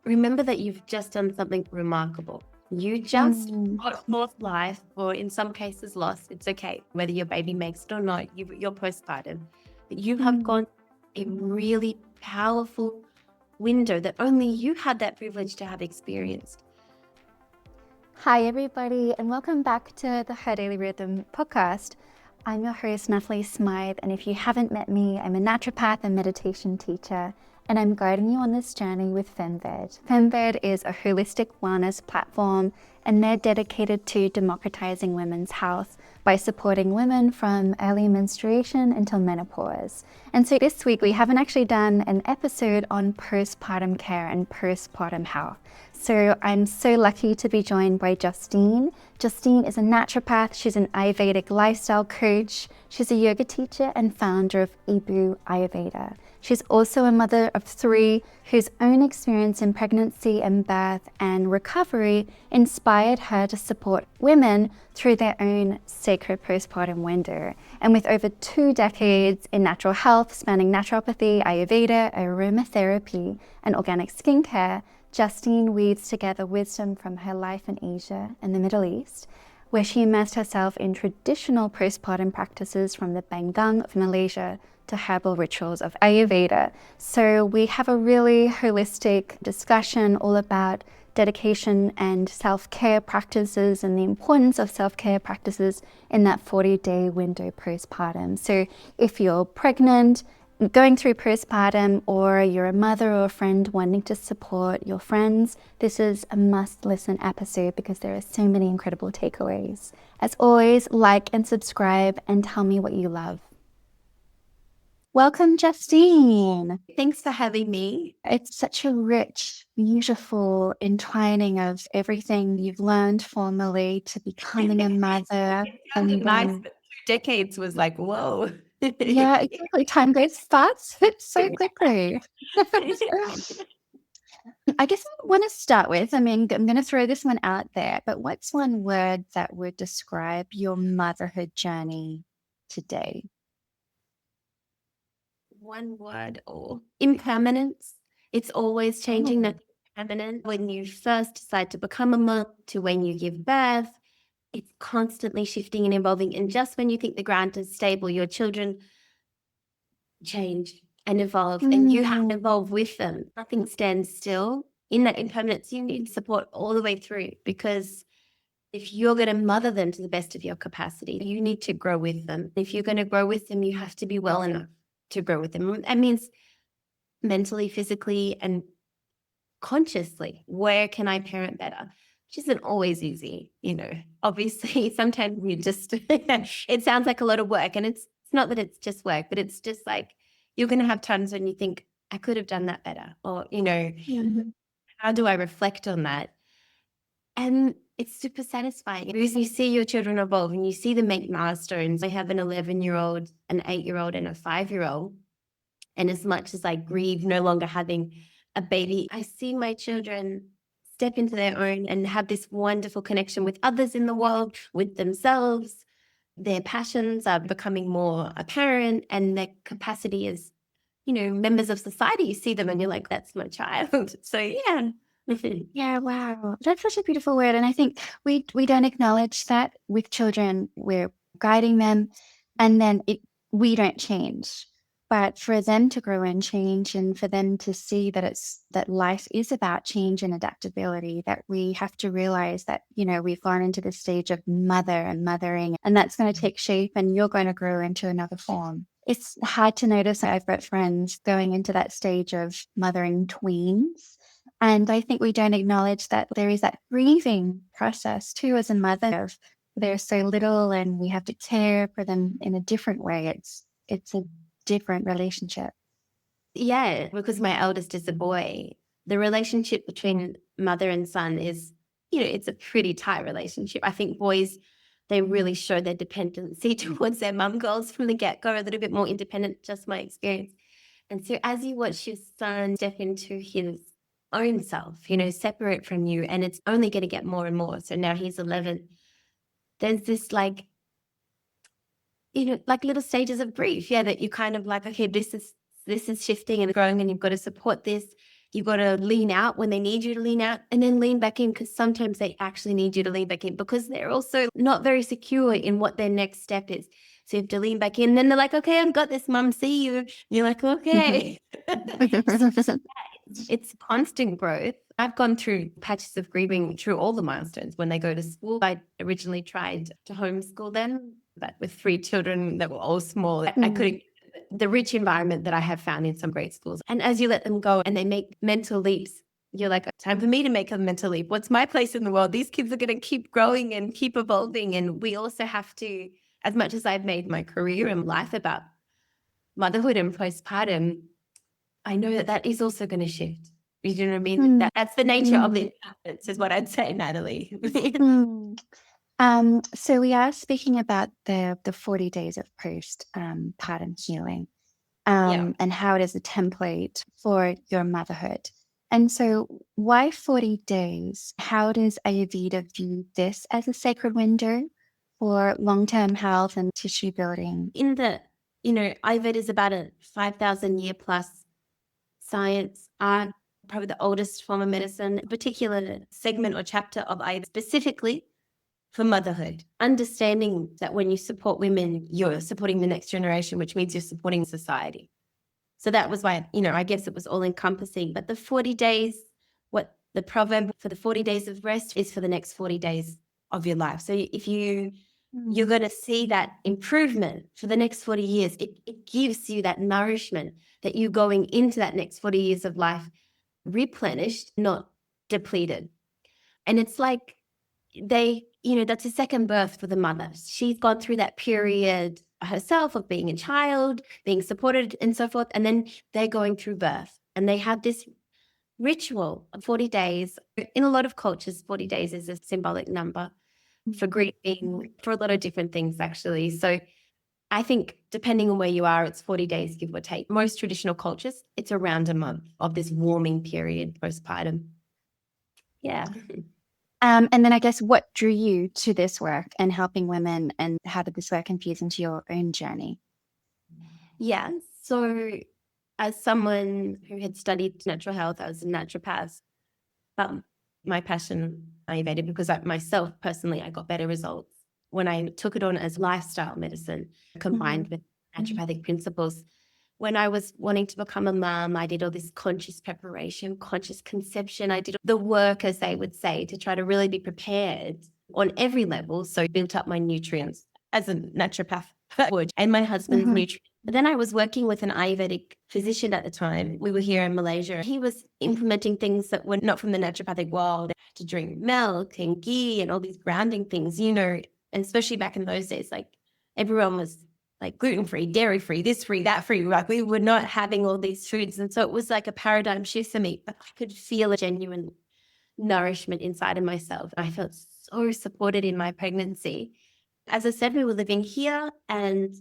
remember that you've just done something remarkable. You just Mm. brought forth life, or in some cases lost. It's okay, whether your baby makes it or not, you're postpartum. But you have Mm. gone a really powerful window that only you had that privilege to have experienced. Hi, everybody, and welcome back to the Her Daily Rhythm podcast. I'm your host, Natalie Smythe, and if you haven't met me, I'm a naturopath and meditation teacher, and I'm guiding you on this journey with FemVed. FemVed is a holistic wellness platform, and they're dedicated to democratizing women's health by supporting women from early menstruation until menopause. And so this week, we haven't actually done an episode on postpartum care and postpartum health. So I'm so lucky to be joined by Justene. Justene is a naturopath. She's an Ayurvedic lifestyle coach. She's a yoga teacher and founder of IBU Ayurveda. She's also a mother of 3 whose own experience in pregnancy and birth and recovery inspired her to support women through their own sacred postpartum window. And with over 2 decades in natural health, spanning naturopathy, Ayurveda, aromatherapy, and organic skincare, Justene weaves together wisdom from her life in Asia and the Middle East, where she immersed herself in traditional postpartum practices from the Bangang of Malaysia to herbal rituals of Ayurveda. So we have a really holistic discussion all about dedication and self-care practices and the importance of self-care practices in that 40-day window postpartum. So if you're pregnant, going through postpartum, or you're a mother or a friend wanting to support your friends, this is a must-listen episode because there are so many incredible takeaways. As always, like and subscribe and tell me what you love. Welcome, Justene. Thanks for having me. It's such a rich, beautiful entwining of everything you've learned formally to becoming a mother. It sounded nice, but 2 decades was like, whoa. Yeah, exactly. Time goes fast, so quickly. I guess I want to start with, I'm going to throw this one out there, but what's one word that would describe your motherhood journey today? One word, or impermanence. It's always changing, nothing permanent. When you first decide to become a mom to when you give birth, it's constantly shifting and evolving. And just when you think the ground is stable, your children change and evolve, and you have to evolve with them. Nothing stands still. In that impermanence, you need support all the way through, because if you're going to mother them to the best of your capacity, you need to grow with them. If you're going to grow with them, you have to be well enough to grow with them. That means mentally, physically, and consciously. Where can I parent better? Which isn't always easy, Obviously, sometimes you just, it sounds like a lot of work. And it's not that it's just work, but it's just like you're going to have times when you think, I could have done that better. Or, how do I reflect on that? And it's super satisfying because you see your children evolve and you see them make milestones. I have an 11-year-old, an 8-year-old, and a 5-year-old. And as much as I grieve no longer having a baby, I see my children step into their own and have this wonderful connection with others in the world, with themselves. Their passions are becoming more apparent, and their capacity as, members of society. You see them and you're like, that's my child. So yeah. Yeah, wow. That's such a beautiful word. And I think we don't acknowledge that with children. We're guiding them and then we don't change. But for them to grow and change, and for them to see that life is about change and adaptability, that we have to realize that, we've gone into this stage of mother and mothering, and that's going to take shape and you're going to grow into another form. It's hard to notice. I've got friends going into that stage of mothering tweens. And I think we don't acknowledge that there is that grieving process too as a mother of they're so little and we have to care for them in a different way. It's a different relationship. Yeah, because my eldest is a boy. The relationship between mother and son is, it's a pretty tight relationship. I think boys, they really show their dependency towards their mum girls from the get-go, a little bit more independent, just my experience. And so as you watch your son step into his own self, separate from you, and it's only going to get more and more. So now he's 11. There's this like little stages of grief. Yeah, that you kind of like, okay, this is shifting and growing, and you've got to support this. You got to lean out when they need you to lean out, and then lean back in, because sometimes they actually need you to lean back in because they're also not very secure in what their next step is. So you have to lean back in. Then they're like, okay, I've got this, mum, see you. And you're like, okay. It's constant growth. I've gone through patches of grieving through all the milestones when they go to school. I originally tried to homeschool them, but with 3 children that were all small, I couldn't. The rich environment that I have found in some great schools. And as you let them go and they make mental leaps, you're like, time for me to make a mental leap. What's my place in the world? These kids are going to keep growing and keep evolving. And we also have to, as much as I've made my career and life about motherhood and postpartum, I know that that is also going to shift. You know what I mean? That's the nature of the impermanence, is what I'd say, Natalie. So we are speaking about the 40 days of postpartum healing, and how it is a template for your motherhood. And so why 40 days? How does Ayurveda view this as a sacred window for long-term health and tissue building? In the, Ayurveda is about a 5,000 year plus science, art, probably the oldest form of medicine, a particular segment or chapter of Ayurveda specifically for motherhood. Understanding that when you support women, you're supporting the next generation, which means you're supporting society. So that was why, I guess it was all encompassing. But the 40 days, what the proverb for the 40 days of rest is for the next 40 days of your life. So if you're going to see that improvement for the next 40 years, it gives you that nourishment that you're going into that next 40 years of life replenished, not depleted. And it's like that's a second birth for the mother. She's gone through that period herself of being a child, being supported and so forth. And then they're going through birth and they have this ritual of 40 days. In a lot of cultures, 40 days is a symbolic number for grieving, for a lot of different things, actually. So I think depending on where you are, it's 40 days, give or take. Most traditional cultures, it's around a month of this warming period postpartum. Yeah. And then I guess what drew you to this work and helping women, and how did this work infuse into your own journey? Yeah. So as someone who had studied natural health, I was a naturopath. My passion Ayurveda because myself personally, I got better results when I took it on as lifestyle medicine combined with naturopathic principles. When I was wanting to become a mom, I did all this conscious preparation, conscious conception. I did the work, as they would say, to try to really be prepared on every level. So I built up my nutrients as a naturopath would, and my husband's nutrients. But then I was working with an Ayurvedic physician at the time. We were here in Malaysia. He was implementing things that were not from the naturopathic world, to drink milk and ghee and all these grounding things, and especially back in those days, like everyone was like gluten-free, dairy-free, this free, that free. Like we were not having all these foods. And so it was like a paradigm shift for me. But I could feel a genuine nourishment inside of myself. I felt so supported in my pregnancy. As I said, we were living here, and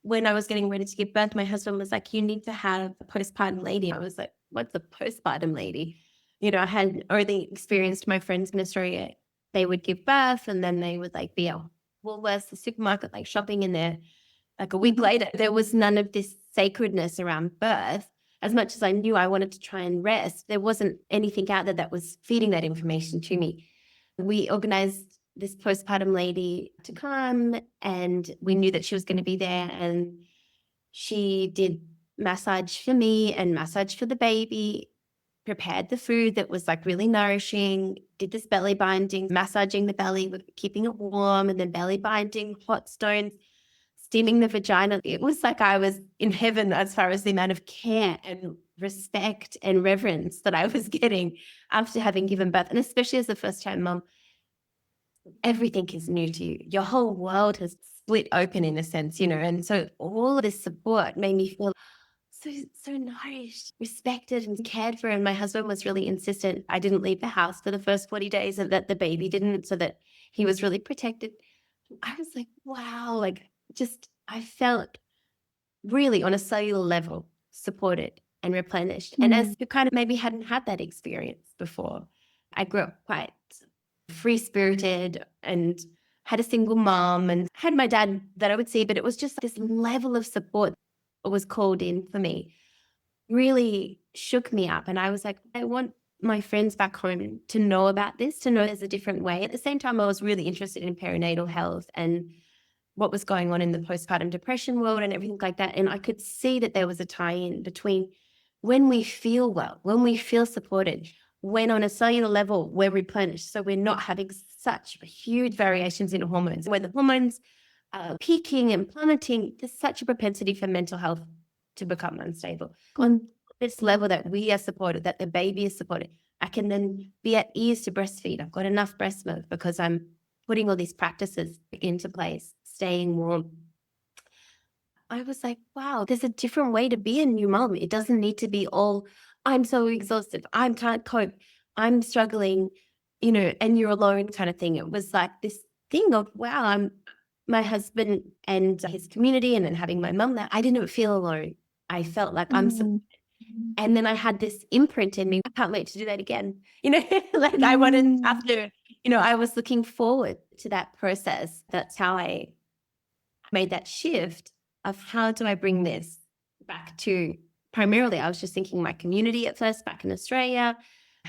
when I was getting ready to give birth, my husband was like, you need to have a postpartum lady. I was like, what's a postpartum lady? I had already experienced my friends in Australia. They would give birth and then they would like be at Woolworths, the supermarket, like shopping in there. Like a week later, there was none of this sacredness around birth. As much as I knew I wanted to try and rest, there wasn't anything out there that was feeding that information to me. We organized this postpartum lady to come, and we knew that she was going to be there, and she did massage for me and massage for the baby, prepared the food that was like really nourishing, did this belly binding, massaging the belly, keeping it warm, and then belly binding, hot stones, steaming the vagina. It was like I was in heaven as far as the amount of care and respect and reverence that I was getting after having given birth. And especially as a first-time mom, everything is new to you. Your whole world has split open in a sense, and so all of this support made me feel so nourished, respected and cared for. And my husband was really insistent I didn't leave the house for the first 40 days and that the baby didn't, so that he was really protected. I was like, wow, I felt really on a cellular level supported and replenished. And as who kind of maybe hadn't had that experience before, I grew up quite free-spirited and had a single mom and had my dad that I would see, but it was just this level of support that was called in for me. really shook me up. And I was like, I want my friends back home to know about this, to know there's a different way. At the same time, I was really interested in perinatal health and what was going on in the postpartum depression world and everything like that. And I could see that there was a tie-in between when we feel well, when we feel supported, when on a cellular level we're replenished. So we're not having such huge variations in hormones. When the hormones are peaking and plummeting, there's such a propensity for mental health to become unstable. On this level that we are supported, that the baby is supported, I can then be at ease to breastfeed. I've got enough breast milk because I'm putting all these practices into place, staying warm. I was like, wow, there's a different way to be a new mom. It doesn't need to be all, I'm so exhausted, I can't cope, I'm struggling, and you're alone kind of thing. It was like this thing of, wow, I'm my husband and his community, and then having my mum there, I didn't feel alone. I felt like and then I had this imprint in me. I can't wait to do that again. Like I wanted after, I was looking forward to that process. That's how I made that shift of how do I bring this back to primarily, I was just thinking my community at first back in Australia.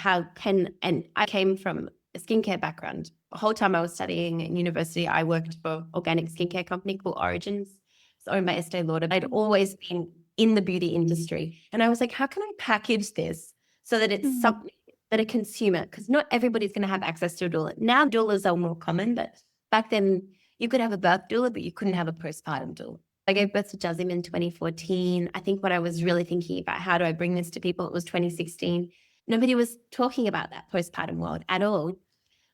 And I came from a skincare background. The whole time I was studying in university, I worked for an organic skincare company called Origins. It's owned by Estee Lauder. I'd always been in the beauty industry. And I was like, how can I package this so that it's something that a consumer, because not everybody's going to have access to a doula. Now doulas are more common, but back then you could have a birth doula, but you couldn't have a postpartum doula. I gave birth to Justene in 2014. I think when I was really thinking about how do I bring this to people, it was 2016. Nobody was talking about that postpartum world at all.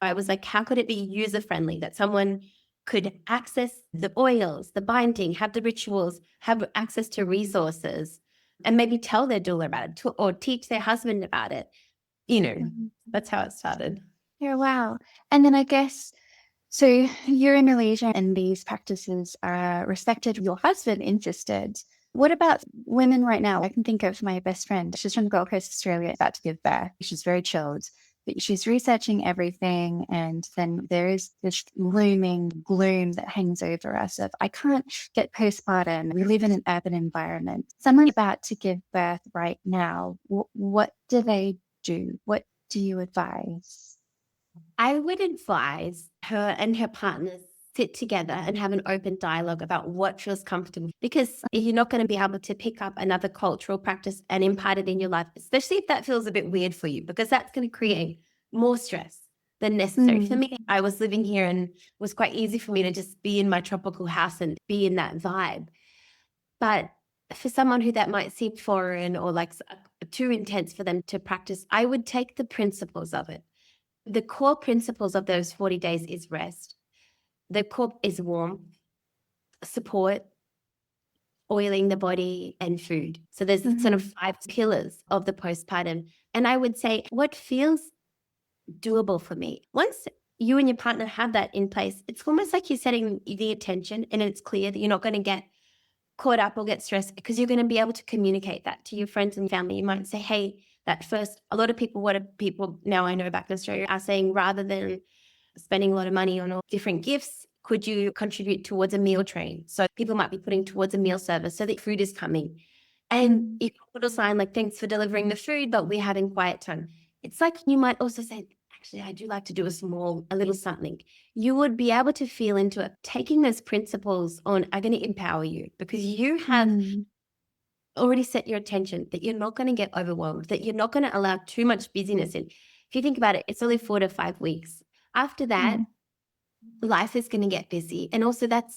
I was like, how could it be user-friendly that someone could access the oils, the binding, have the rituals, have access to resources, and maybe tell their doula about it or teach their husband about it. That's how it started. Yeah, wow. And then I guess, so you're in Malaysia and these practices are respected. Your husband insisted. What about women right now? I can think of my best friend. She's from the Gold Coast, Australia, about to give birth. She's very chilled, but she's researching everything. And then there is this looming gloom that hangs over us of, I can't get postpartum. We live in an urban environment. Someone about to give birth right now, what do they do? What do you advise? I would advise her and her partners sit together and have an open dialogue about what feels comfortable, because you're not going to be able to pick up another cultural practice and impart it in your life, especially if that feels a bit weird for you, because that's going to create more stress than necessary. For me, I was living here and it was quite easy for me to just be in my tropical house and be in that vibe. But for someone who that might seem foreign or like too intense for them to practice, I would take the principles of it. The core principles of those 40 days is rest. The core is warmth, support, oiling the body, and food. So there's sort of 5 pillars of the postpartum. And I would say what feels doable for me. Once you and your partner have that in place, it's almost like you're setting the attention and it's clear that you're not going to get caught up or get stressed, because you're going to be able to communicate that to your friends and family. You might say, hey, that first, a lot of people, now I know back in Australia are saying, rather than spending a lot of money on all different gifts, could you contribute towards a meal train? So people might be putting towards a meal service so that food is coming. And you can put a sign like, thanks for delivering the food, but we're having quiet time. It's like you might also say, actually, I do like to do a little something. You would be able to feel into it. Taking those principles on are going to empower you, because you have already set your attention that you're not going to get overwhelmed, that you're not going to allow too much busyness in. If you think about it, it's only 4 to 5 weeks. After that, life is going to get busy. And also that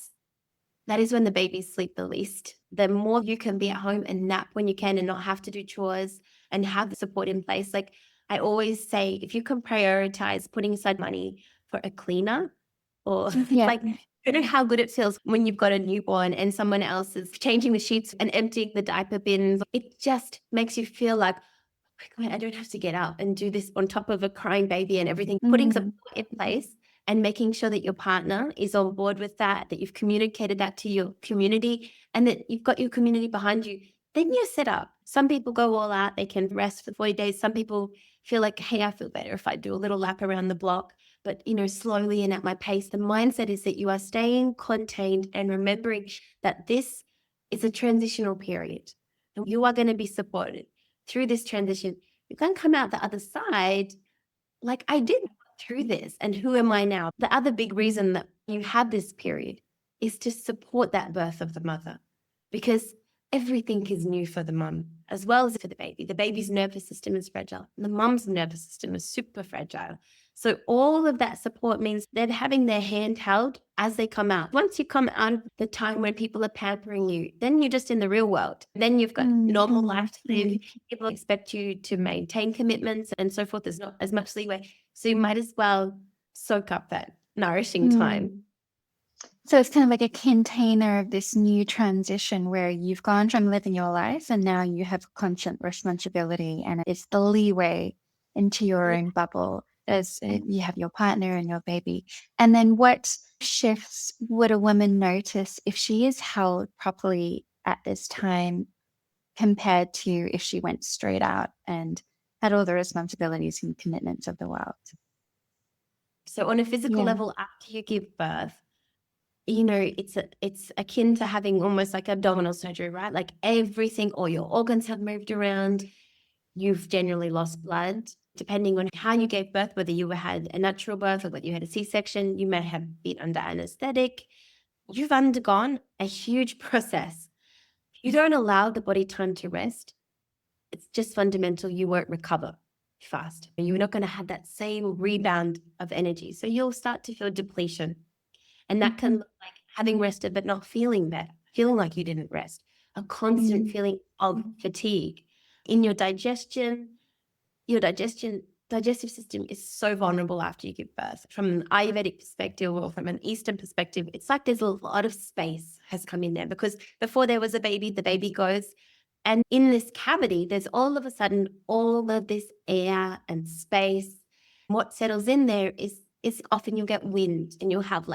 is when the babies sleep the least. The more you can be at home and nap when you can and not have to do chores and have the support in place. Like I always say, if you can prioritize putting aside money for a cleaner, or like, you know how good it feels when you've got a newborn and someone else is changing the sheets and emptying the diaper bins. It just makes you feel like, oh my God, I don't have to get up and do this on top of a crying baby and everything. Putting some in place and making sure that your partner is on board with that, that you've communicated that to your community and that you've got your community behind you, then you're set up. Some people go all out, they can rest for 40 days. Some people feel like, hey, I feel better if I do a little lap around the block, but slowly and at my pace. The mindset is that you are staying contained and remembering that this is a transitional period. You are going to be supported through this transition. You're going to come out the other side like, I did through this, and who am I now? The other big reason that you have this period is to support that birth of the mother, because everything is new for the mum as well as for the baby. The baby's nervous system is fragile. The mum's nervous system is super fragile. So all of that support means they're having their hand held as they come out. Once you come out of the time when people are pampering you, then you're just in the real world. Then you've got normal life to live. People expect you to maintain commitments and so forth. There's not as much leeway. So you might as well soak up that nourishing time. So it's kind of like a container of this new transition where you've gone from living your life and now you have constant responsibility, and it's the leeway into your own bubble as you have your partner and your baby. And then what shifts would a woman notice if she is held properly at this time compared to if she went straight out and had all the responsibilities and commitments of the world? So on a physical level, after you give birth, it's akin to having almost like abdominal surgery, right? Like everything, all your organs have moved around. You've generally lost blood. Depending on how you gave birth, whether you had a natural birth or whether you had a C-section, you may have been under anesthetic. You've undergone a huge process. You don't allow the body time to rest. It's just fundamental. You won't recover fast. You're not going to have that same rebound of energy. So you'll start to feel depletion. And that can look like having rested but not feeling better, feeling like you didn't rest, a constant feeling of fatigue. In your digestive system is so vulnerable after you give birth. From an Ayurvedic perspective or from an Eastern perspective, it's like there's a lot of space has come in there, because before there was a baby, the baby goes. And in this cavity, there's all of a sudden all of this air and space. What settles in there is often you'll get wind and you'll have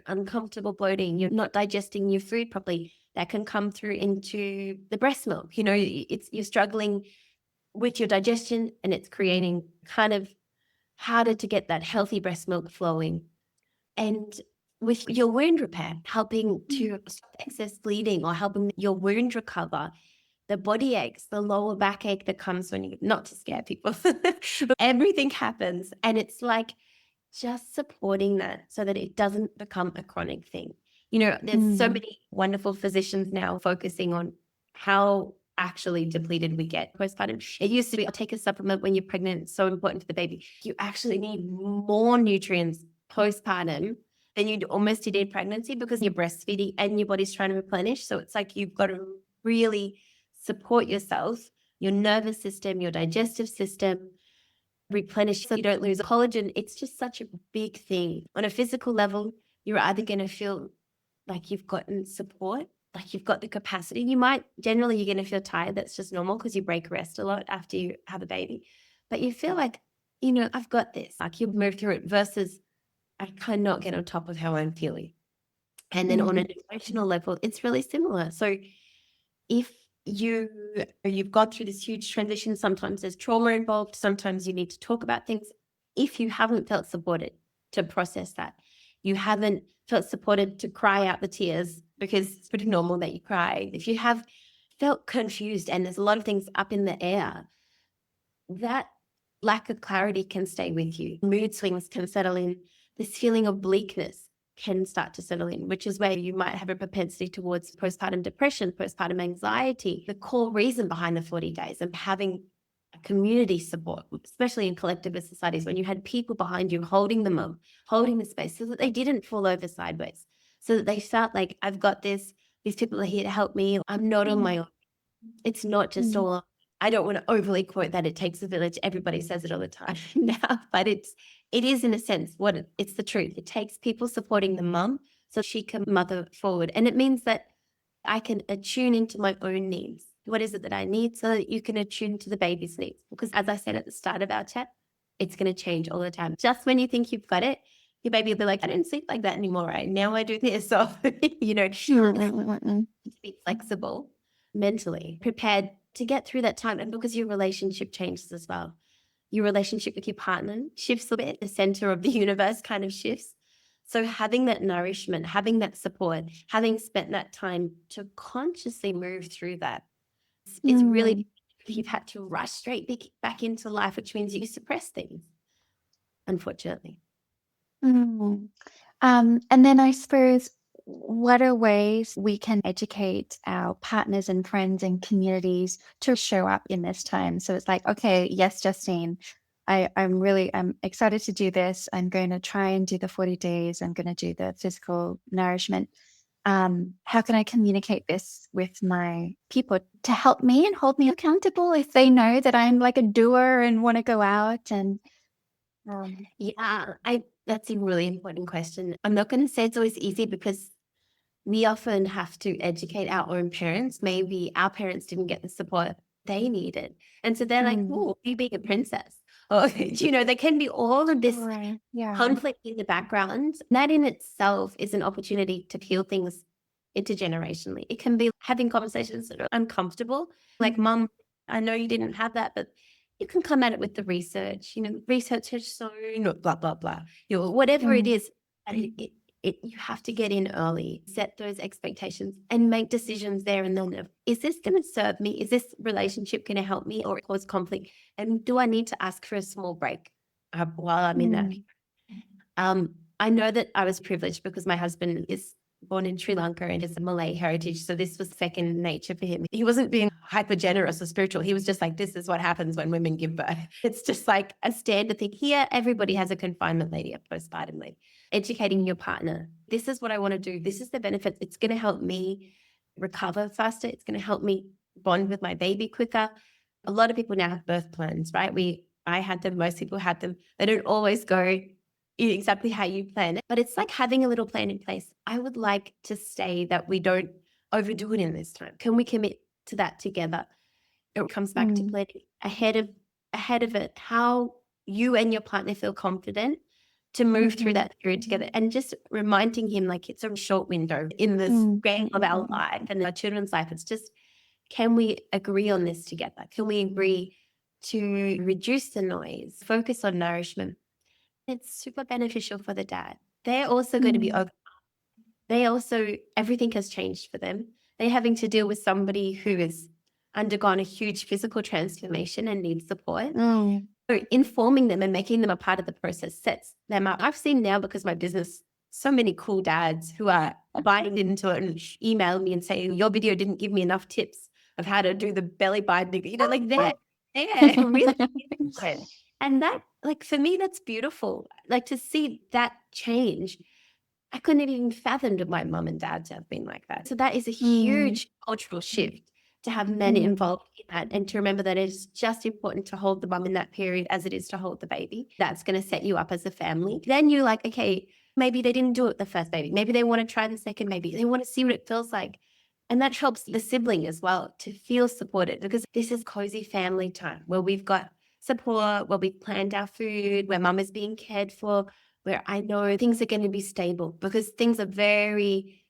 uncomfortable bloating. You're not digesting your food properly. That can come through into the breast milk. You're struggling with your digestion, and it's creating kind of harder to get that healthy breast milk flowing. And with your wound repair, helping to stop excess bleeding or helping your wound recover, the body aches, the lower back ache that comes when not to scare people, everything happens. And it's like just supporting that so that it doesn't become a chronic thing. There's so many wonderful physicians now focusing on how actually depleted we get postpartum. It used to be, I'll take a supplement when you're pregnant. It's so important for the baby. You actually need more nutrients postpartum than you almost did in pregnancy, because you're breastfeeding and your body's trying to replenish. So it's like you've got to really support yourself, your nervous system, your digestive system, replenish so you don't lose collagen. It's just such a big thing. On a physical level, you're either going to feel like you've gotten support, like you've got the capacity. You're going to feel tired. That's just normal because you break rest a lot after you have a baby. But you feel like, I've got this. Like you'll move through it, versus I cannot get on top of how I'm feeling. And then on an emotional level, it's really similar. So if you've gone through this huge transition, sometimes there's trauma involved, sometimes you need to talk about things. If you haven't felt supported to process that, you haven't felt supported to cry out the tears, because it's pretty normal that you cry. If you have felt confused and there's a lot of things up in the air, that lack of clarity can stay with you. Mood swings can settle in. This feeling of bleakness can start to settle in, which is where you might have a propensity towards postpartum depression, postpartum anxiety. The core reason behind the 40 days and having a community support, especially in collectivist societies, when you had people behind you holding them up, holding the space so that they didn't fall over sideways, so that they felt like, I've got this, these people are here to help me. I'm not on my own. It's not just all, I don't want to overly quote that it takes a village. Everybody says it all the time now, but it is in a sense it's the truth. It takes people supporting the mum so she can mother forward. And it means that I can attune into my own needs. What is it that I need, so that you can attune to the baby's needs? Because as I said at the start of our chat, it's going to change all the time. Just when you think you've got it, your baby will be like, I don't sleep like that anymore, right? Now I do this. So, to be flexible mentally, prepared to get through that time. And because your relationship changes as well. Your relationship with your partner shifts a bit. The center of the universe kind of shifts. So having that nourishment, having that support, having spent that time to consciously move through that, It's really, you've had to rush straight back into life, which means you suppress things, unfortunately. Mm. And then I suppose, what are ways we can educate our partners and friends and communities to show up in this time? So it's like, okay, yes, Justine, I'm excited to do this. I'm going to try and do the 40 days. I'm going to do the physical nourishment. How can I communicate this with my people to help me and hold me accountable if they know that I'm like a doer and want to go out and Yeah, that's a really important question. I'm not going to say it's always easy because we often have to educate our own parents. Maybe our parents didn't get the support they needed. And so they're like, oh, you being a princess. Or, there can be all of this right, yeah. conflict in the background. That in itself is an opportunity to heal things intergenerationally. It can be having conversations that are uncomfortable. Like, Mum, I know you didn't have that, but you can come at it with the research. Research has shown blah, blah, blah. Whatever it is, and you have to get in early, set those expectations and make decisions there and then of, is this going to serve me? Is this relationship going to help me or cause conflict? And do I need to ask for a small break while I'm in that? I know that I was privileged because my husband is born in Sri Lanka and has a Malay heritage. So this was second nature for him. He wasn't being hyper generous or spiritual. He was just like, this is what happens when women give birth. It's just like a standard thing. Here, everybody has a confinement lady, a postpartum leave. Educating your partner. This is what I want to do. This is the benefits. It's going to help me recover faster. It's going to help me bond with my baby quicker. A lot of people now have birth plans, right? I had them. Most people had them. They don't always go exactly how you plan it, but it's like having a little plan in place. I would like to say that we don't overdo it in this time. Can we commit to that together? It comes back to planning ahead of it, how you and your partner feel confident to move through that period together, and just reminding him like it's a short window in the span of our life and our children's life. It's just, can we agree on this together? Can we agree to reduce the noise, focus on nourishment? It's super beneficial for the dad. They're also going to be everything has changed for them. They're having to deal with somebody who has undergone a huge physical transformation and needs support. So informing them and making them a part of the process sets them up. I've seen now, because my business, so many cool dads who are buying into it and email me and say, your video didn't give me enough tips of how to do the belly binding. Like they're really good. And that, like, for me, that's beautiful. Like, to see that change, I couldn't have even fathomed my mum and dad to have been like that. So that is a huge cultural shift to have men involved in that, and to remember that it's just important to hold the mum in that period as it is to hold the baby. That's going to set you up as a family. Then you're like, okay, maybe they didn't do it the first baby. Maybe they want to try the second baby. They want to see what it feels like. And that helps the sibling as well to feel supported, because this is cozy family time where we've got support, where we've planned our food, where mum is being cared for, where I know things are going to be stable, because things are very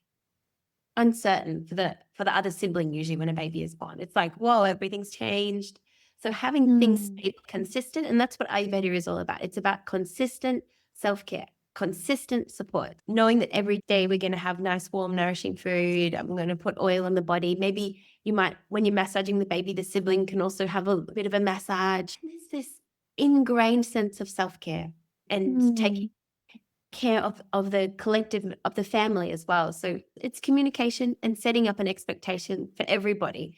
uncertain for the other sibling usually when a baby is born. It's like, whoa, everything's changed. So having things stable, consistent, and that's what Ayurveda is all about. It's about consistent self-care, consistent support, knowing that every day we're going to have nice, warm, nourishing food. I'm going to put oil on the body. Maybe you might, when you're massaging the baby, the sibling can also have a bit of a massage. There's this ingrained sense of self-care and taking care of the collective, of the family as well. So it's communication and setting up an expectation for everybody.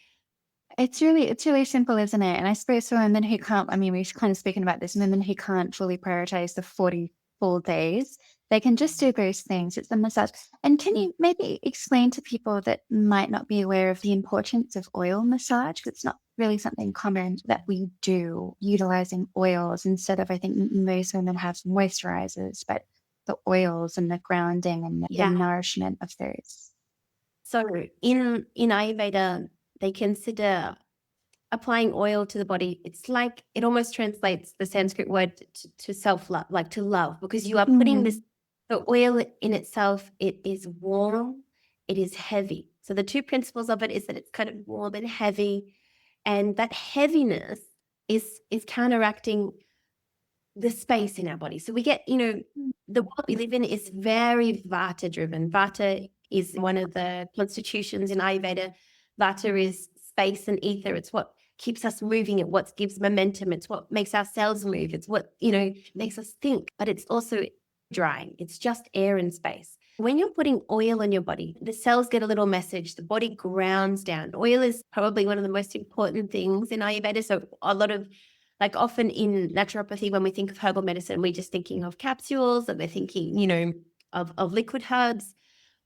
It's really simple, isn't it? And I suppose for women who can't, I mean, we've kind of spoken about this, women who can't fully prioritize the 40 full days, they can just do those things. It's the massage. And can you maybe explain to people that might not be aware of the importance of oil massage? It's not really something common that we do, utilizing oils instead of, I think most women have moisturizers, but the oils and the grounding and the nourishment of those. So in Ayurveda, they consider applying oil to the body. It's like, it almost translates the Sanskrit word to self-love, like to love, because you are putting the oil in itself. It is warm, it is heavy. So the two principles of it is that it's kind of warm and heavy, and that heaviness is counteracting the space in our body. So we get, the world we live in is very Vata driven. Vata is one of the constitutions in Ayurveda. Vata is space and ether. It's what keeps us moving. It's what gives momentum. It's what makes our cells move. It's what, makes us think. But it's also drying. It's just air and space. When you're putting oil on your body, the cells get a little message. The body grounds down. Oil is probably one of the most important things in Ayurveda. So a lot of, like, often in naturopathy, when we think of herbal medicine, we're just thinking of capsules, and we're thinking, of liquid herbs.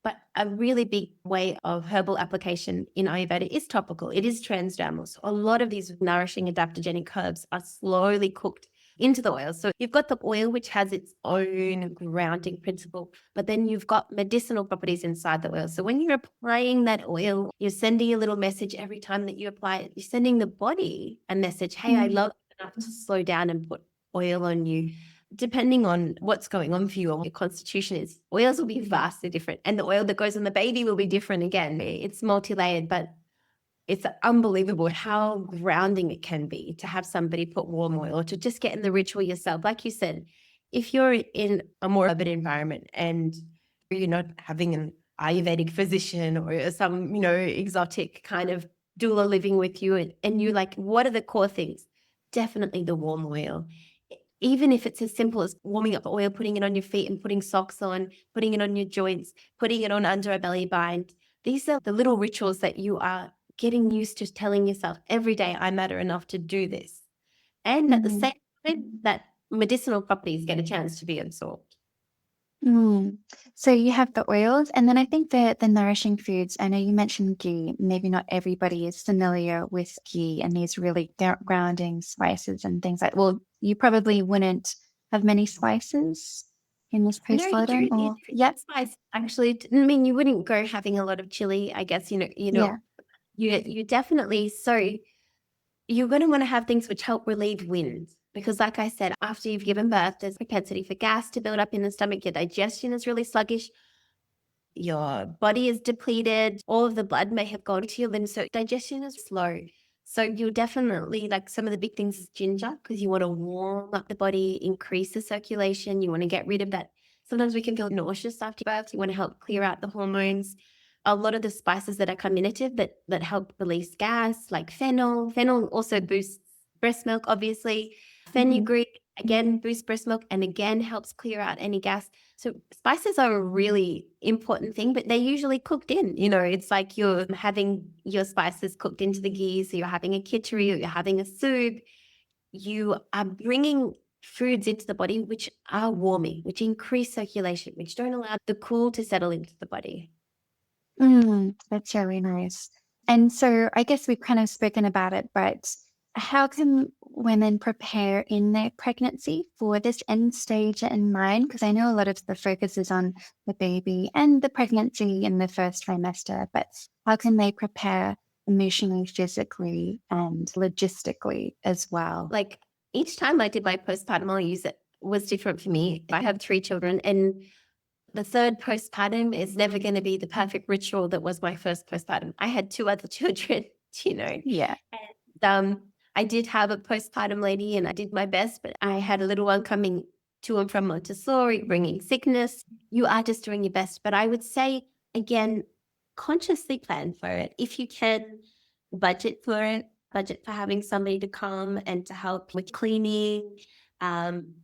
But a really big way of herbal application in Ayurveda is topical. It is transdermal. So a lot of these nourishing adaptogenic herbs are slowly cooked into the oil. So you've got the oil, which has its own grounding principle, but then you've got medicinal properties inside the oil. So when you're applying that oil, you're sending a little message every time that you apply it. You're sending the body a message, hey, I love it enough to slow down and put oil on you. Depending on what's going on for you or your constitution is, oils will be vastly different. And the oil that goes on the baby will be different again. It's multi-layered, but it's unbelievable how grounding it can be to have somebody put warm oil, or to just get in the ritual yourself. Like you said, if you're in a more urban environment and you're not having an Ayurvedic physician or some, exotic kind of doula living with you, and you're like, what are the core things? Definitely the warm oil. Even if it's as simple as warming up the oil, putting it on your feet and putting socks on, putting it on your joints, putting it on under a belly bind. These are the little rituals that you are getting used to telling yourself every day, I matter enough to do this. And at the same time, that medicinal properties get a chance to be absorbed. So you have the oils, and then I think the nourishing foods. I know you mentioned ghee. Maybe not everybody is familiar with ghee and these really grounding spices and things like. Well, you probably wouldn't have many spices in this No, you postpartum, do. or Spice. Actually, I mean, you wouldn't go having a lot of chili, I guess. Yeah. You definitely. So you're going to want to have things which help relieve wind. Because like I said, after you've given birth, there's propensity for gas to build up in the stomach. Your digestion is really sluggish. Your body is depleted. All of the blood may have gone to your limbs. So digestion is slow. So you'll definitely, like, some of the big things is ginger, because you want to warm up the body, increase the circulation. You want to get rid of that. Sometimes we can feel nauseous after birth. You want to help clear out the hormones. A lot of the spices that are carminative that help release gas, like fennel. Fennel also boosts breast milk, obviously. Fenugreek, again, boosts breast milk and again helps clear out any gas. So spices are a really important thing, but they're usually cooked in. It's like you're having your spices cooked into the ghee. So you're having a khichdi, or you're having a soup. You are bringing foods into the body which are warming, which increase circulation, which don't allow the cool to settle into the body. That's really nice. And so I guess we've kind of spoken about it, but how can women prepare in their pregnancy for this end stage in mind? Because I know a lot of the focus is on the baby and the pregnancy in the first trimester, but how can they prepare emotionally, physically, and logistically as well? Like, each time I did my postpartum, I'll use it, was different for me. I have 3 children, and the third postpartum is never going to be the perfect ritual that was my first postpartum. I had 2 other children, Yeah. And I did have a postpartum lady, and I did my best, but I had a little one coming to and from Montessori, bringing sickness. You are just doing your best. But I would say, again, consciously plan for it. If you can, budget for it, budget for having somebody to come and to help with cleaning.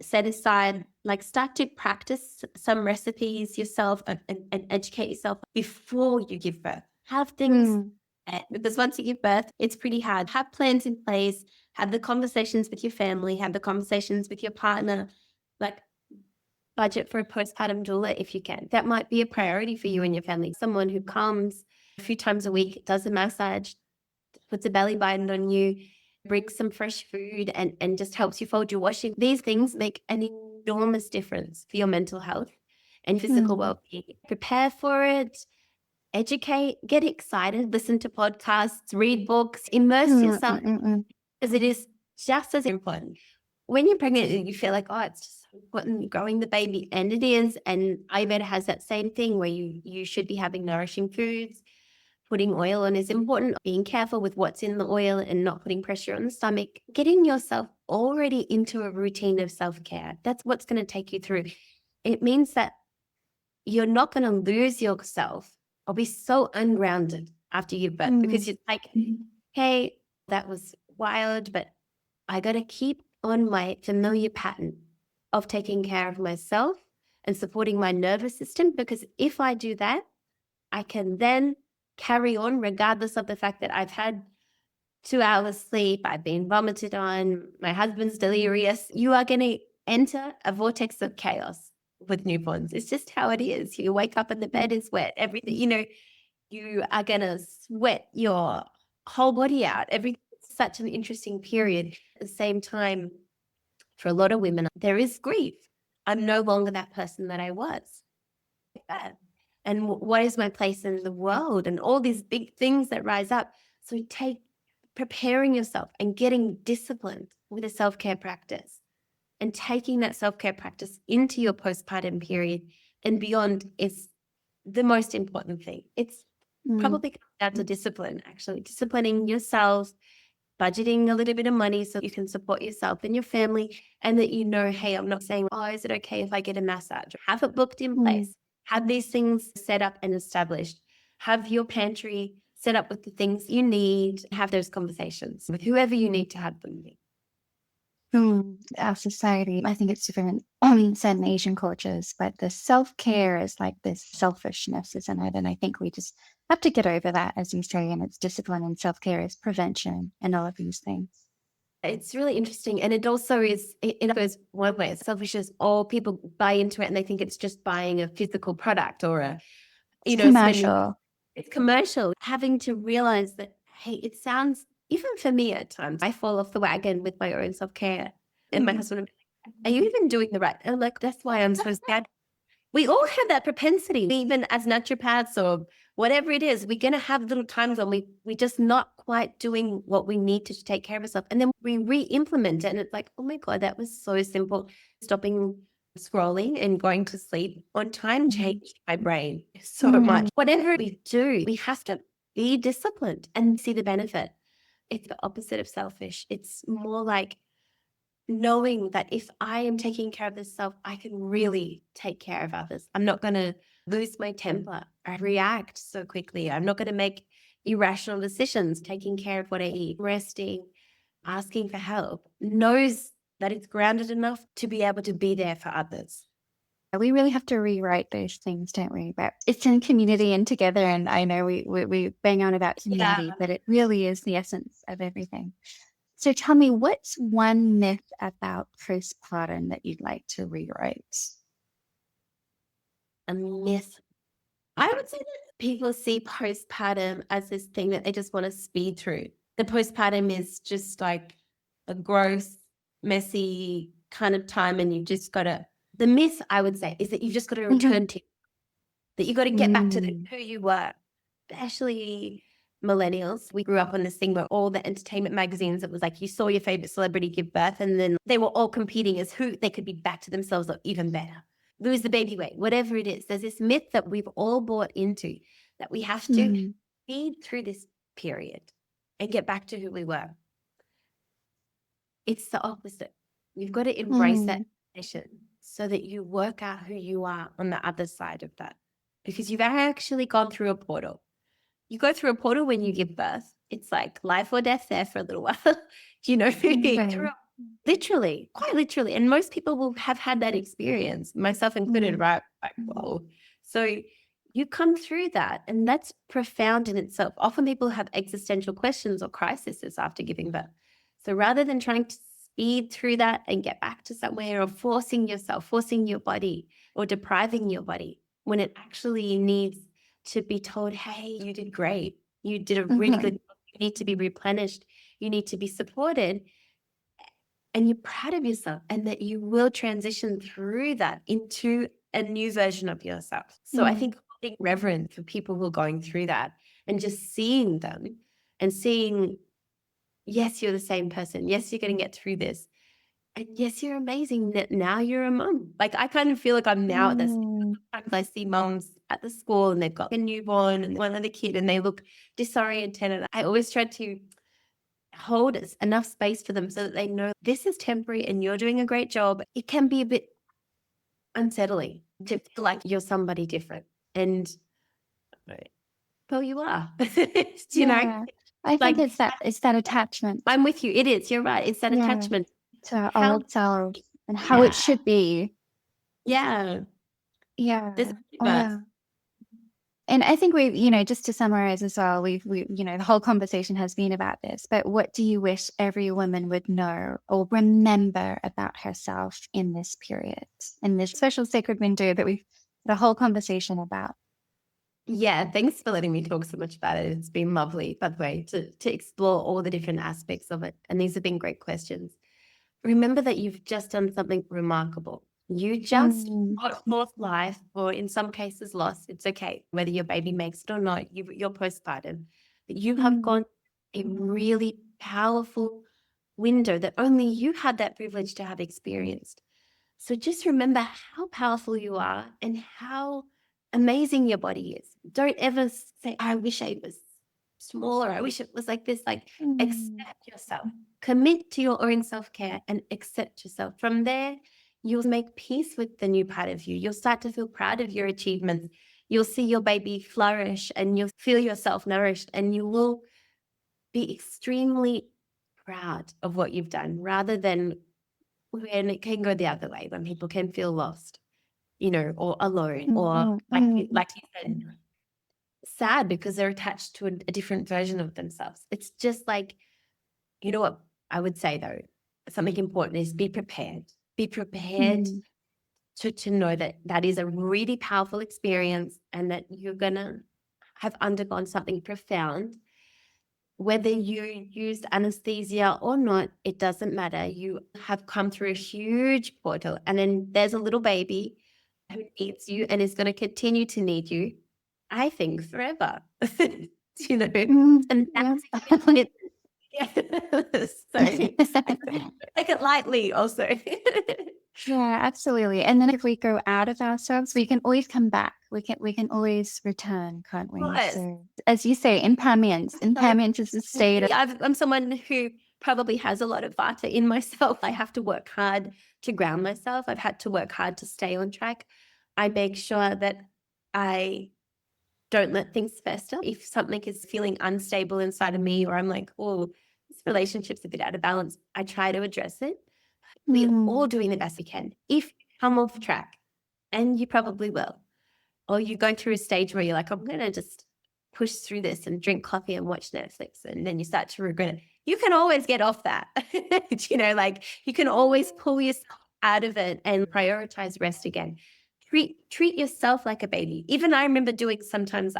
Set aside, start to practice some recipes yourself, and educate yourself before you give birth. Have things, because once you give birth, it's pretty hard. Have plans in place, have the conversations with your family, have the conversations with your partner, budget for a postpartum doula if you can. That might be a priority for you and your family. Someone who comes a few times a week, does a massage, puts a belly bind on you, brings some fresh food, and just helps you fold your washing. These things make an enormous difference for your mental health and physical well-being. Prepare for it, educate, get excited, listen to podcasts, read books, immerse yourself, because it is just as important. When you're pregnant, you feel like, oh, it's just so important growing the baby, and it is. And Ayurveda has that same thing where you should be having nourishing foods. Putting oil on is important, being careful with what's in the oil and not putting pressure on the stomach, getting yourself already into a routine of self-care. That's what's going to take you through. It means that you're not going to lose yourself or be so ungrounded after you give birth, because it's like hey, that was wild, but I got to keep on my familiar pattern of taking care of myself and supporting my nervous system, because if I do that, I can then carry on regardless of the fact that I've had 2 hours sleep, I've been vomited on, my husband's delirious. You are going to enter a vortex of chaos with newborns. It's just how it is. You wake up and the bed is wet, everything, you are going to sweat your whole body out. It's such an interesting period. At the same time, for a lot of women, there is grief. I'm no longer that person that I was. And what is my place in the world, and all these big things that rise up. So preparing yourself and getting disciplined with a self-care practice and taking that self-care practice into your postpartum period and beyond is the most important thing. It's probably down to discipline, actually, disciplining yourselves, budgeting a little bit of money so you can support yourself and your family, and that hey, I'm not saying, oh, is it okay if I get a massage? Have it booked in place. Have these things set up and established. Have your pantry set up with the things you need. Have those conversations with whoever you need to have them with. Our society, I think it's different in certain Asian cultures, but the self-care is like this selfishness, isn't it? And I think we just have to get over that, as you say, and it's discipline, and self-care is prevention and all of these things. It's really interesting. And it also is, it goes one way. Selfishness, all people buy into it and they think it's just buying a physical product or Commercial. It's commercial. Having to realize that, hey, it sounds, even for me at times, I fall off the wagon with my own self-care. And my husband would be like, are you even doing the right? And I'm like, that's why I'm so sad. We all have that propensity, even as naturopaths or whatever it is. We're going to have little times when we just not quite doing what we need to take care of ourselves. And then we re-implement it. And it's like, oh my God, that was so simple. Stopping scrolling and going to sleep on time changed my brain so much. Whatever we do, we have to be disciplined and see the benefit. It's the opposite of selfish. It's more like knowing that if I am taking care of this self, I can really take care of others. I'm not going to lose my temper or react so quickly. I'm not going to make irrational decisions, taking care of what I eat, resting, asking for help, knows that it's grounded enough to be able to be there for others. We really have to rewrite those things, don't we? But it's in community and together. And I know we bang on about community, but it really is the essence of everything. So tell me, what's one myth about postpartum that you'd like to rewrite? A myth. I would say that people see postpartum as this thing that they just want to speed through. The postpartum is just like a gross, messy kind of time, and you've just got to, the myth I would say is that you've just got to return to, that you've got to get back to who you were, especially millennials. We grew up on this thing where all the entertainment magazines, it was like you saw your favorite celebrity give birth and then they were all competing as who they could be back to themselves or even better. Lose the baby weight, whatever it is. There's this myth that we've all bought into that we have to feed through this period and get back to who we were. It's the opposite. You've got to embrace that mission so that you work out who you are on the other side of that, because you've actually gone through a portal. You go through a portal when you give birth. It's like life or death there for a little while, literally, quite literally. And most people will have had that experience, myself included, right? Like, whoa. So you come through that, and that's profound in itself. Often people have existential questions or crises after giving birth. So rather than trying to speed through that and get back to somewhere, or forcing yourself, forcing your body, or depriving your body when it actually needs to be told, hey, you did great. You did a really good job. You need to be replenished. You need to be supported. And you're proud of yourself, and that you will transition through that into a new version of yourself. So I think holding reverence for people who are going through that and just seeing them and seeing, yes, you're the same person. Yes, you're going to get through this. And yes, you're amazing that now you're a mom. Like, I kind of feel like I'm now at this. Sometimes I see moms at the school and they've got a newborn and one other kid and they look disoriented. And I always try to hold enough space for them so that they know this is temporary and you're doing a great job. It can be a bit unsettling to feel like you're somebody different. And well, you are, you know? I think Like, it's that attachment. I'm with you. It is. You're right. It's that Yeah. attachment. To our How, old selves and how it yeah, should be. yeah. There's Yeah. a Oh, multiverse. yeah. And I think just to summarize as well, the whole conversation has been about this, but what do you wish every woman would know or remember about herself in this period, in this special sacred window that we've had a whole conversation about? Yeah, thanks for letting me talk so much about it. It's been lovely, by the way, to explore all the different aspects of it. And these have been great questions. Remember that you've just done something remarkable. You just Mm, got forth life, or in some cases lost. It's okay, whether your baby makes it or not, you're postpartum. But you have mm, gone a really powerful window that only you had that privilege to have experienced. So just remember how powerful you are and how amazing your body is. Don't ever say, I wish I was smaller. I wish it was like this. Like, mm, accept yourself. Commit to your own self-care and accept yourself. From there, you'll make peace with the new part of you. You'll start to feel proud of your achievements. You'll see your baby flourish and you'll feel yourself nourished, and you will be extremely proud of what you've done, rather than when it can go the other way, when people can feel lost, or alone, mm, or mm, like mm, like you said, sad because they're attached to a different version of themselves. It's just like, what I would say though, something important is be prepared. Be prepared mm, to know that that is a really powerful experience and that you're gonna have undergone something profound. Whether you used anesthesia or not, it doesn't matter. You have come through a huge portal, and then there's a little baby who needs you and is going to continue to need you, I think, forever. mm, And yeah. that's a commitment. Yeah. So take it lightly also. Yeah, absolutely. And then if we go out of ourselves, we can always come back. We can always return, can't we? Yes. So as you say, impermanence. Impermanence is a state of I'm someone who probably has a lot of vata in myself. I have to work hard to ground myself. I've had to work hard to stay on track. I make sure that I don't let things fester. If something is feeling unstable inside of me, or I'm like, oh, this relationship's a bit out of balance, I try to address it. We're all mm, doing the best we can. If you come off track, and you probably will, or you're going through a stage where you're like, I'm going to just push through this and drink coffee and watch Netflix, and then you start to regret it. You can always get off that. Like you can always pull yourself out of it and prioritize rest again. Treat yourself like a baby. Even I remember doing sometimes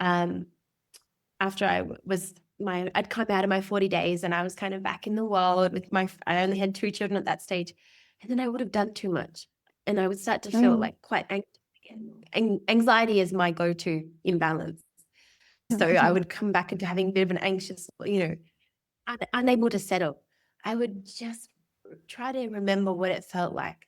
um, after I'd come out of my 40 days and I was kind of back in the world with I only had 2 children at that stage. And then I would have done too much. And I would start to feel mm, like quite anxious again. Anxiety is my go-to imbalance. So I would come back into having a bit of an anxious, unable to settle. I would just try to remember what it felt like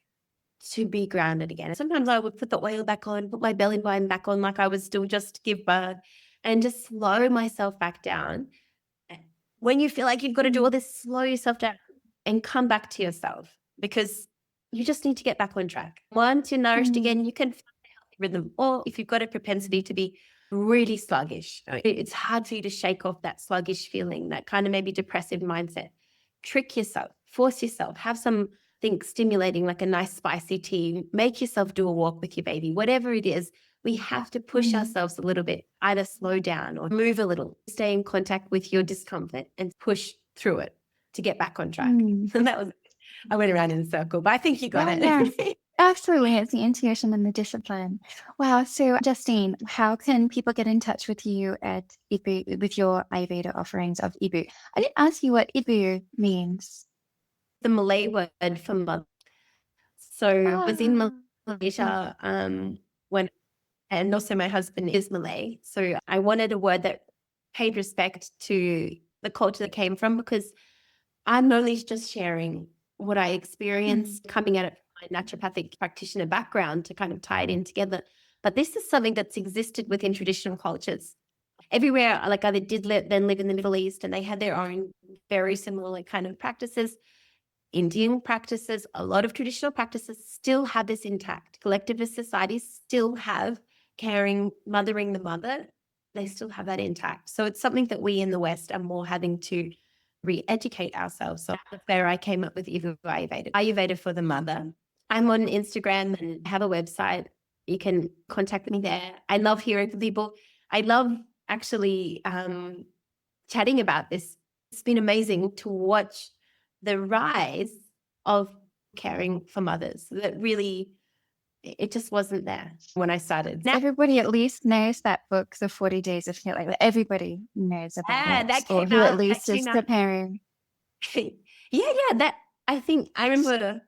to be grounded again. Sometimes I would put the oil back on, put my belly button back on like I was still just to give birth, and just slow myself back down. When you feel like you've got to do all this, slow yourself down and come back to yourself, because you just need to get back on track. Once you're nourished mm, again, you can find a healthy rhythm. Or if you've got a propensity to be really sluggish, it's hard for you to shake off that sluggish feeling, that kind of maybe depressive mindset. Trick yourself, force yourself, have something stimulating like a nice spicy tea, make yourself do a walk with your baby, whatever it is. We have to push mm, ourselves a little bit, either slow down or move a little, stay in contact with your discomfort and push through it to get back on track. mm. And I went around in a circle, but I think you got Yeah, yeah. it. Absolutely. It's the intuition and the discipline. Wow. So Justine, how can people get in touch with you at IBU with your Ayurveda offerings of IBU? I didn't ask you what IBU means. The Malay word for mother. So I was in Ah, Malaysia when, and also my husband is Malay. So I wanted a word that paid respect to the culture that came from, because I'm only just sharing what I mm, experienced coming at it from my naturopathic practitioner background to kind of tie it in together. But this is something that's existed within traditional cultures everywhere. Like I did then live in the Middle East, and they had their own very similar kind of practices. Indian practices, a lot of traditional practices still have this intact. Collectivist societies still have caring, mothering the mother. they still have that intact. So it's something that we in the West are more having to re-educate ourselves. So that's where I came up with IBU Ayurveda, Ayurveda for the mother. I'm on Instagram and have a website. You can contact me there. I love hearing from people. I love actually chatting about this. It's been amazing to watch the rise of caring for mothers. That really, it just wasn't there when I started. Now, Everybody at least knows that book, The 40 Days of Healing. Like, everybody knows about it, that or came who at out. least That is came out. preparing. Yeah. That I remember.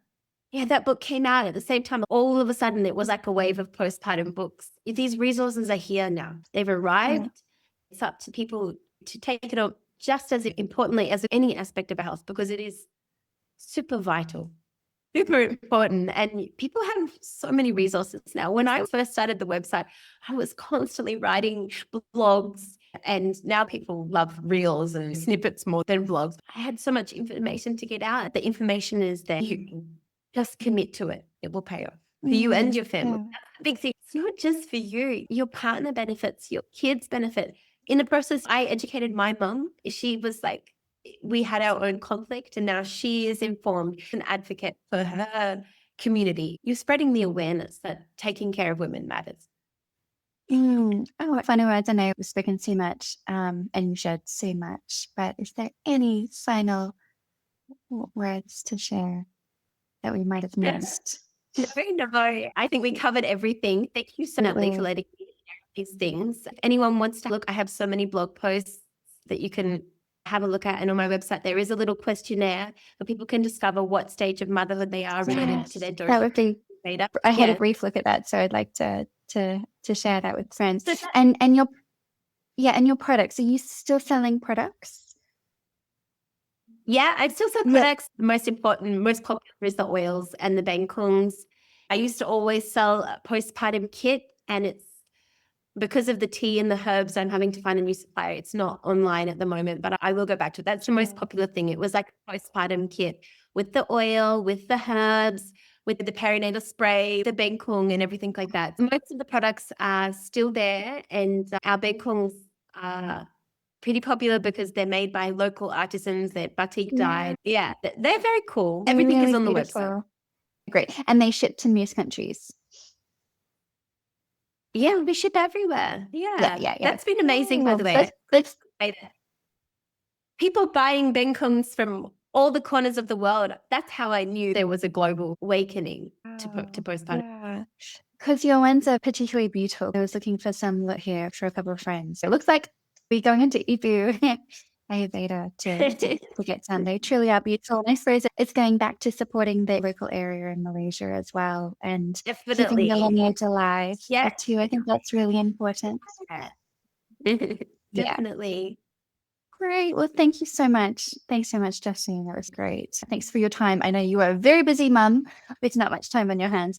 Yeah, that book came out at the same time. All of a sudden, it was like a wave of postpartum books. These resources are here now. They've arrived. It's up to people to take it on just as importantly as any aspect of our health, because it is super vital, super important. And people have so many resources now. When I first started the website, I was constantly writing blogs, and now people love reels and snippets more than blogs. I had so much information to get out. The information is there. You just commit to it. It will pay off for you and your family. That's the big thing. It's not just for you. Your partner benefits, your kids benefit. In the process, I educated my mum. She was like, we had our own conflict, and now she is informed, an advocate for her community. You're spreading the awareness that taking care of women matters. Oh, final words. I know we've spoken so much and you shared so much, but is there any final words to share that we might have missed? No, I think we covered everything. Thank you so much for letting me share these things. If anyone wants to look, I have so many blog posts that you can have a look at. And on my website, there is a little questionnaire where people can discover what stage of motherhood they are related to their That would be, I had a brief look at that, so I'd like to share that with friends. And your products, are you still selling products? Yeah, I still sell products. The most important, most popular is the oils and the bengkungs. I used to always sell a postpartum kit, and it's because of the tea and the herbs, I'm having to find a new supplier. It's not online at the moment, but I will go back to it. That's the most popular thing. It was like a postpartum kit with the oil, with the herbs, with the perinatal spray, the bengkung and everything like that. Most of the products are still there, and our bengkungs are pretty popular because they're made by local artisans. They're batik dyed. Yeah, they're very cool. Everything is on the website. Great. And they ship to most countries. Yeah, we ship everywhere. Yeah. That's been amazing, by the way. Let's people buying bengkungs from all the corners of the world. That's how I knew there was a global awakening to postpartum. Because your ones are particularly beautiful. I was looking for some here for a couple of friends. It looks like we're going into IBU Ayurveda to get some. They truly are beautiful. And I suppose it's going back to supporting the local area in Malaysia as well, and keeping the lineage alive too. I think that's really important. Definitely. Great. Well, thank you so much. Thanks so much, Justine. That was great. Thanks for your time. I know you are a very busy mum with not much time on your hands.